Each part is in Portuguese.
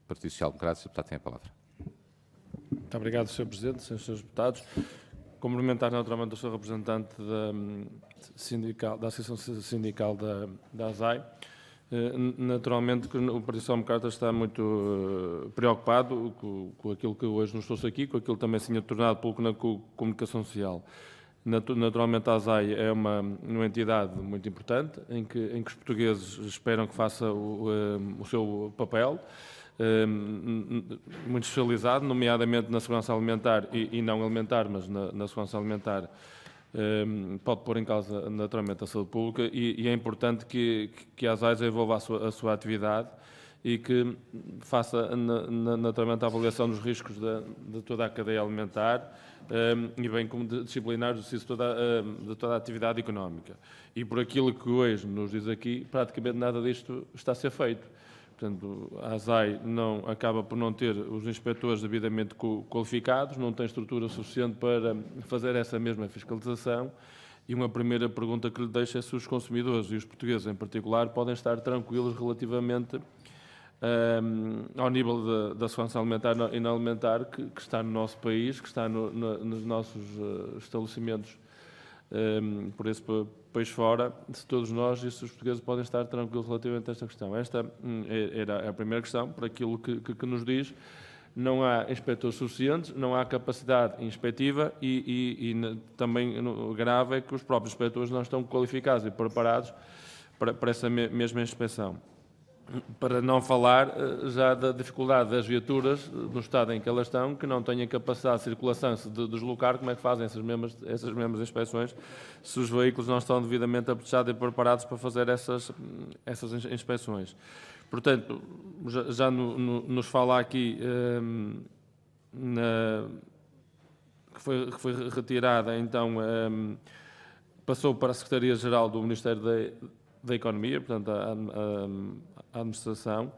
Partido Social Democrata. O deputado tem a palavra. Muito obrigado, Sr. Presidente, Srs. Deputados. Complementar naturalmente o Sr. Representante da Associação Sindical da ASAI. Naturalmente que o Partido Social Democrata está muito preocupado com aquilo que hoje nos trouxe aqui, com aquilo que também se tinha tornado pouco na comunicação social. Naturalmente a ASAI é uma entidade muito importante em que os portugueses esperam que faça o seu papel, muito especializado, nomeadamente na segurança alimentar e não alimentar, mas na segurança alimentar, pode pôr em causa naturalmente a saúde pública e é importante que a ASAI desenvolva a sua atividade e que faça naturalmente a avaliação dos riscos de toda a cadeia alimentar e bem como disciplinar o exercício de toda a atividade económica. E por aquilo que hoje nos diz aqui, praticamente nada disto está a ser feito. Portanto, a ASAI acaba por não ter os inspectores devidamente qualificados, não tem estrutura suficiente para fazer essa mesma fiscalização. E uma primeira pergunta que lhe deixo é se os consumidores e os portugueses em particular podem estar tranquilos relativamente ao nível da segurança alimentar e não alimentar que está no nosso país, que está nos nossos estabelecimentos por esse país fora, se todos nós e se os portugueses podem estar tranquilos relativamente a esta questão. Esta era a primeira questão, por aquilo que nos diz. Não há inspectores suficientes, não há capacidade inspectiva e também grave é que os próprios inspectores não estão qualificados e preparados para essa mesma inspeção. Para não falar já da dificuldade das viaturas, no estado em que elas estão, que não têm a capacidade de circulação, se de deslocar, como é que fazem essas mesmas inspeções, se os veículos não estão devidamente apetrechados e preparados para fazer essas inspeções. Portanto, já nos fala aqui que foi retirada, então, passou para a Secretaria-Geral do Ministério da Economia, portanto, a administração,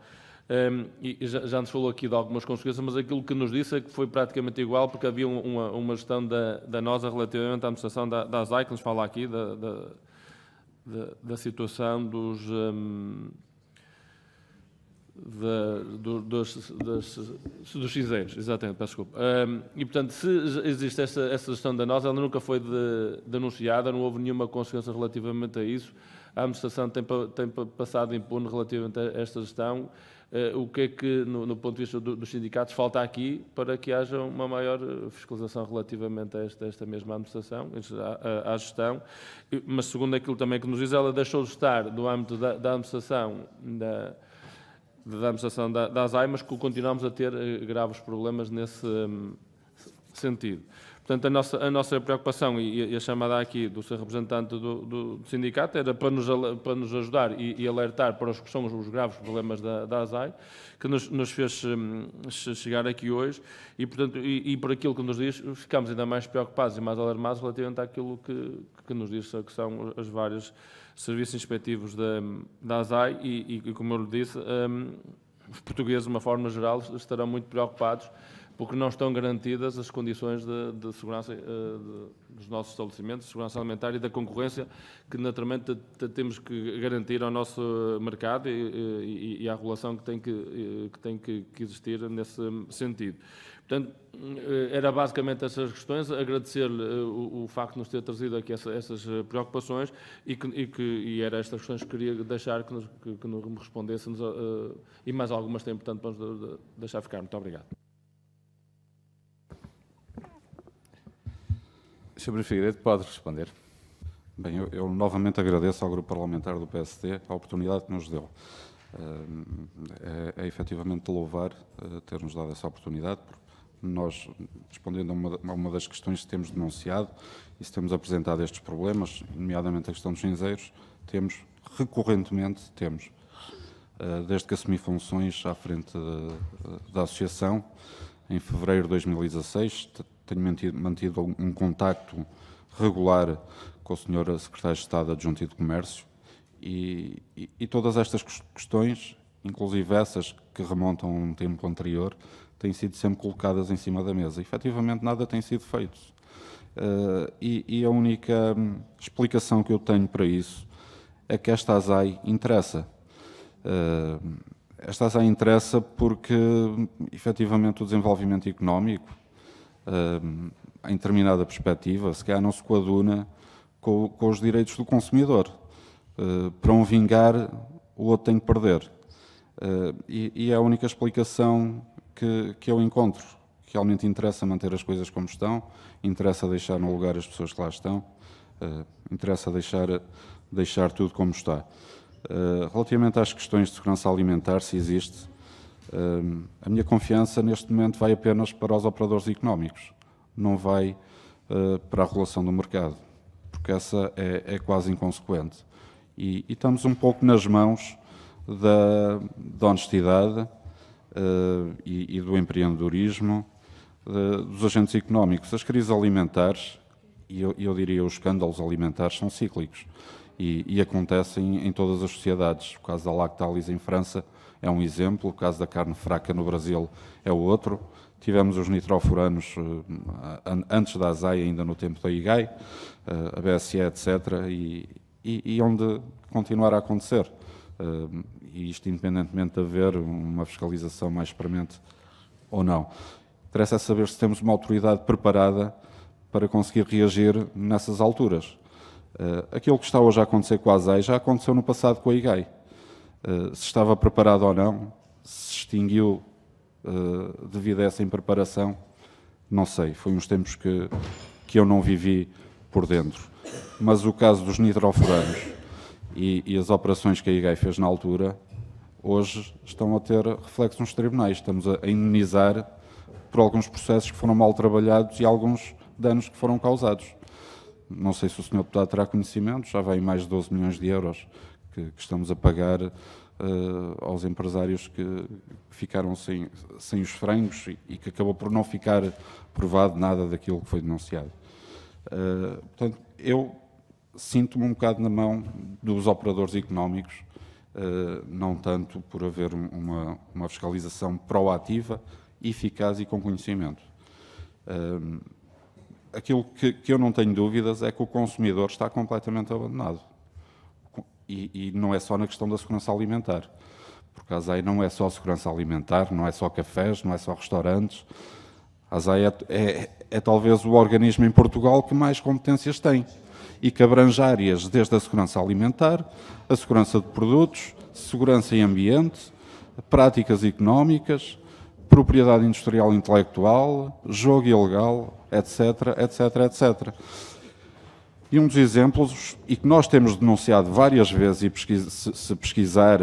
e já nos falou aqui de algumas consequências, mas aquilo que nos disse é que foi praticamente igual, porque havia uma gestão danosa relativamente à administração da ASAI, que nos fala aqui da situação dos cinzeiros, exatamente, peço desculpa. E, portanto, se existe essa gestão danosa, ela nunca foi denunciada, não houve nenhuma consequência relativamente a isso. A administração tem passado impune relativamente a esta gestão. O que é que, no ponto de vista dos sindicatos, falta aqui para que haja uma maior fiscalização relativamente a esta mesma administração, à gestão? Mas, segundo aquilo também que nos diz, ela deixou de estar no âmbito da administração da ASAI, mas que continuamos a ter graves problemas nesse sentido. Portanto, a nossa preocupação e a chamada aqui do seu representante do sindicato era para nos ajudar e alertar para os que são os graves problemas da ASAI, que nos fez chegar aqui hoje e, portanto, e por aquilo que nos diz, ficamos ainda mais preocupados e mais alarmados relativamente àquilo que nos diz, que são os vários serviços inspectivos da ASAI e, como eu lhe disse, os portugueses, de uma forma geral, estarão muito preocupados porque não estão garantidas as condições de segurança dos nossos estabelecimentos, de segurança alimentar e da concorrência que naturalmente temos que garantir ao nosso mercado e à regulação que tem que existir nesse sentido. Portanto, era basicamente essas questões, agradecer-lhe o facto de nos ter trazido aqui essas preocupações e era estas questões que queria deixar que nos respondessem e mais algumas tem, portanto, para nos deixar ficar. Muito obrigado. Sr. Figueiredo, pode responder. Bem, eu novamente agradeço ao Grupo Parlamentar do PSD a oportunidade que nos deu. É efetivamente de louvar ter-nos dado essa oportunidade, porque nós, respondendo a uma das questões que temos denunciado e se temos apresentado estes problemas, nomeadamente a questão dos cinzeiros, recorrentemente, desde que assumi funções à frente da Associação, em fevereiro de 2016, tenho mantido um contacto regular com o Sr. Secretário de Estado Adjunto de Comércio e todas estas questões, inclusive essas que remontam a um tempo anterior, têm sido sempre colocadas em cima da mesa. Efetivamente, nada tem sido feito. E a única explicação que eu tenho para isso é que esta ASAI interessa. esta ASAI interessa porque, efetivamente, o desenvolvimento económico, em determinada perspectiva, se calhar não se coaduna com os direitos do consumidor. Para um vingar, o outro tem que perder. E é a única explicação que eu encontro. Realmente interessa manter as coisas como estão, interessa deixar no lugar as pessoas que lá estão, interessa deixar tudo como está. Relativamente às questões de segurança alimentar, se existe, a minha confiança neste momento vai apenas para os operadores económicos, não vai para a regulação do mercado, porque essa é quase inconsequente. E estamos um pouco nas mãos da honestidade e do empreendedorismo dos agentes económicos. As crises alimentares, e eu diria os escândalos alimentares, são cíclicos e acontecem em todas as sociedades. O caso da Lactalis em França é um exemplo, o caso da carne fraca no Brasil é o outro. Tivemos os nitrofuranos antes da ASAI, ainda no tempo da IGAI, a BSE, etc., e onde continuar a acontecer. E isto independentemente de haver uma fiscalização mais premente ou não. Interessa saber se temos uma autoridade preparada para conseguir reagir nessas alturas. Aquilo que está hoje a acontecer com a ASAI já aconteceu no passado com a IGAI. Se estava preparado ou não, se extinguiu devido a essa impreparação, não sei. Foi uns tempos que eu não vivi por dentro. Mas o caso dos nitrofuranos e as operações que a IGAI fez na altura, hoje estão a ter reflexos nos tribunais. Estamos a indemnizar por alguns processos que foram mal trabalhados e alguns danos que foram causados. Não sei se o Sr. Deputado terá conhecimento, já vai mais de 12 milhões de euros que estamos a pagar aos empresários que ficaram sem os frangos e que acabou por não ficar provado nada daquilo que foi denunciado. Portanto, eu sinto-me um bocado na mão dos operadores económicos, não tanto por haver uma fiscalização proativa, eficaz e com conhecimento. Aquilo que eu não tenho dúvidas é que o consumidor está completamente abandonado. E não é só na questão da segurança alimentar. Porque a ASAI não é só segurança alimentar, não é só cafés, não é só restaurantes. A ASAI é talvez o organismo em Portugal que mais competências tem e que abrange áreas desde a segurança alimentar, a segurança de produtos, segurança e ambiente, práticas económicas, propriedade industrial e intelectual, jogo ilegal, etc, etc, etc. E um dos exemplos, e que nós temos denunciado várias vezes, e se pesquisar,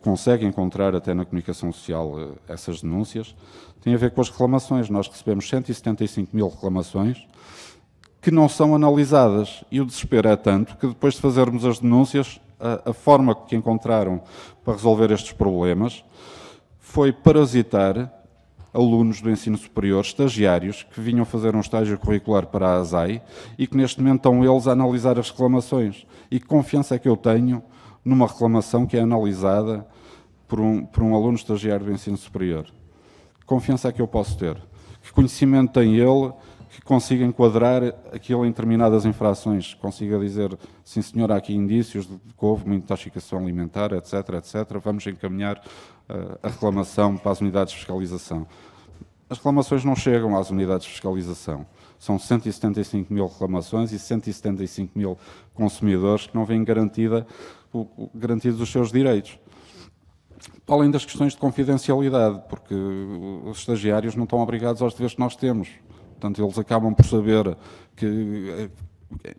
consegue encontrar até na comunicação social essas denúncias, tem a ver com as reclamações. Nós recebemos 175 mil reclamações que não são analisadas. E o desespero é tanto que depois de fazermos as denúncias, a forma que encontraram para resolver estes problemas foi parasitar alunos do ensino superior, estagiários, que vinham fazer um estágio curricular para a ASAI e que neste momento estão eles a analisar as reclamações. E que confiança é que eu tenho numa reclamação que é analisada por um aluno estagiário do ensino superior? Que confiança é que eu posso ter? Que conhecimento tem ele que consiga enquadrar aquilo em determinadas infrações? Consiga dizer, sim senhor, há aqui indícios de que houve uma intoxicação alimentar, etc, etc, vamos encaminhar a reclamação para as unidades de fiscalização. As reclamações não chegam às unidades de fiscalização. São 175 mil reclamações e 175 mil consumidores que não vêm garantidos os seus direitos. Além das questões de confidencialidade, porque os estagiários não estão obrigados aos deveres que nós temos. Portanto, eles acabam por saber que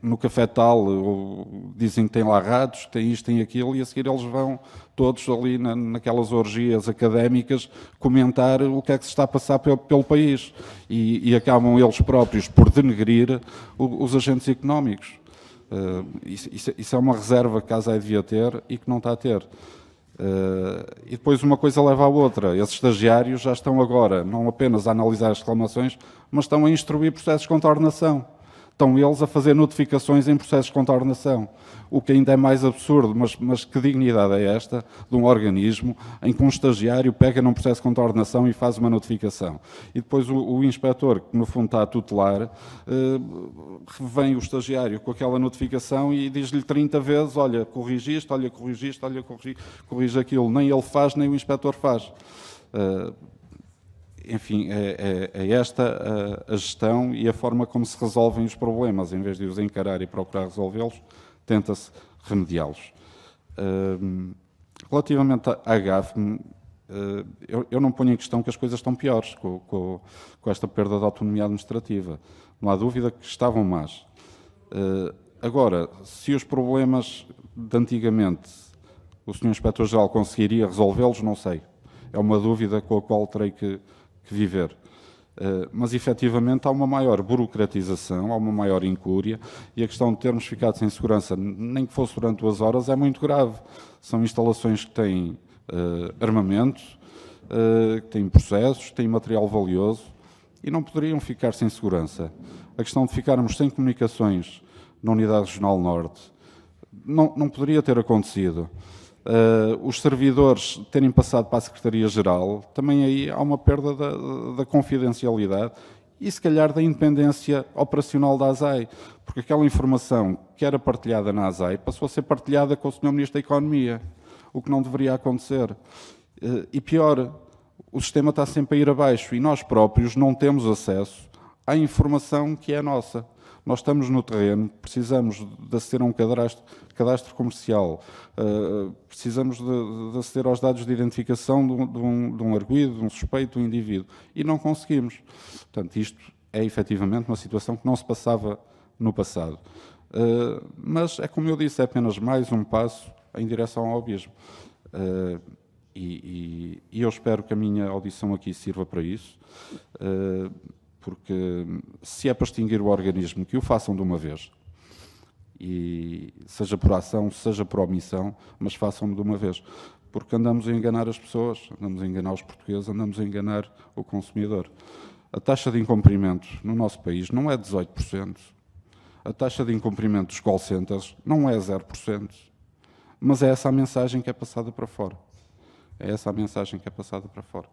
no café tal dizem que tem lá ratos, tem isto, tem aquilo, e a seguir eles vão todos ali naquelas orgias académicas comentar o que é que se está a passar pelo país e acabam eles próprios por denegrir os agentes económicos. Isso é uma reserva que a ASAI devia ter e que não está a ter. E depois uma coisa leva à outra. Esses estagiários já estão agora não apenas a analisar as reclamações, mas estão a instruir processos de contornação. estão eles a fazer notificações em processos de contornação, o que ainda é mais absurdo, mas que dignidade é esta de um organismo em que um estagiário pega num processo de contornação e faz uma notificação. E depois o inspetor, que no fundo está a tutelar, vem o estagiário com aquela notificação e diz-lhe 30 vezes, olha, corrige isto, olha, corrige isto, olha, corrige aquilo. Nem ele faz, nem o inspetor faz. Enfim, é esta a gestão e a forma como se resolvem os problemas. Em vez de os encarar e procurar resolvê-los, tenta-se remediá-los. Relativamente à GAF, eu não ponho em questão que as coisas estão piores com esta perda de autonomia administrativa. Não há dúvida que estavam más. Agora, se os problemas de antigamente o Sr. Inspetor-Geral conseguiria resolvê-los, não sei. É uma dúvida com a qual terei que viver. Mas, efetivamente, há uma maior burocratização, há uma maior incúria, e a questão de termos ficado sem segurança, nem que fosse durante 2 horas, é muito grave. São instalações que têm armamento, que têm processos, que têm material valioso, e não poderiam ficar sem segurança. A questão de ficarmos sem comunicações na Unidade Regional Norte não poderia ter acontecido. Os servidores terem passado para a Secretaria-Geral, também aí há uma perda da confidencialidade e, se calhar, da independência operacional da ASAI, porque aquela informação que era partilhada na ASAI passou a ser partilhada com o Sr. Ministro da Economia, o que não deveria acontecer. E pior, o sistema está sempre a ir abaixo e nós próprios não temos acesso à informação que é nossa. Nós estamos no terreno, precisamos de aceder a um cadastro comercial, precisamos de aceder aos dados de identificação de um arguido, de um suspeito, de um indivíduo, e não conseguimos. Portanto, isto é efetivamente uma situação que não se passava no passado. Mas, é como eu disse, é apenas mais um passo em direção ao abismo. E eu espero que a minha audição aqui sirva para isso, porque se é para extinguir o organismo, que o façam de uma vez, e seja por ação, seja por omissão, mas façam-no de uma vez, porque andamos a enganar as pessoas, andamos a enganar os portugueses, andamos a enganar o consumidor. A taxa de incumprimento no nosso país não é 18%, a taxa de incumprimento dos call centers não é 0%, mas é essa a mensagem que é passada para fora. É essa a mensagem que é passada para fora.